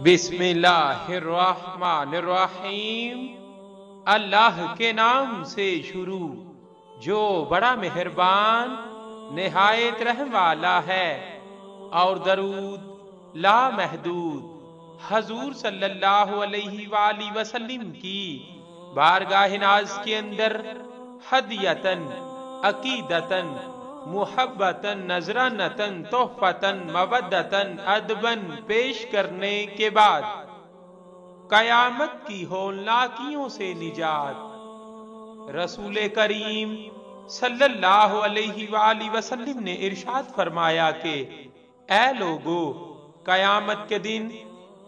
بسم اللہ الرحمن الرحیم۔ اللہ کے نام سے شروع جو بڑا مہربان نہایت رحم والا ہے، اور درود لا محدود حضور صلی اللہ علیہ وآلہ وسلم کی بارگاہ ناز کے اندر ہدیتاً، عقیدتاً، محبتاً، نذرانتاً، تحفتاً، مودتاً، ادباً پیش کرنے کے بعد قیامت کی ہولناکیوں سے نجات، رسول کریم صلی اللہ علیہ وآلہ وسلم نے ارشاد فرمایا کہ اے لوگو، قیامت کے دن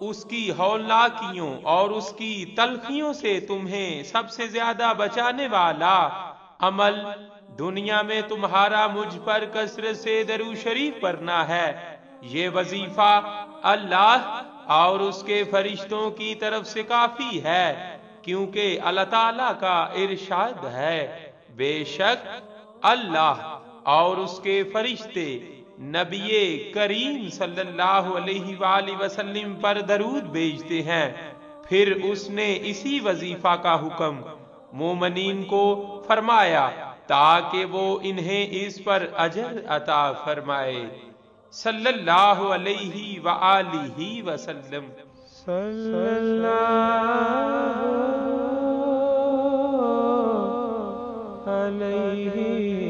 اس کی ہولناکیوں اور اس کی تلخیوں سے تمہیں سب سے زیادہ بچانے والا عمل دنیا میں تمہارا مجھ پر کثرت سے درود شریف پڑھنا ہے۔ یہ وظیفہ اللہ اور اس کے فرشتوں کی طرف سے کافی ہے، کیونکہ اللہ تعالیٰ کا ارشاد ہے، بے شک اللہ اور اس کے فرشتے نبی کریم صلی اللہ علیہ وآلہ وسلم پر درود بھیجتے ہیں۔ پھر اس نے اسی وظیفہ کا حکم مومنین کو فرمایا تاکہ وہ انہیں اس پر اجر عطا فرمائے۔ صلی اللہ علیہ وآلہ وسلم۔ صلی اللہ علیہ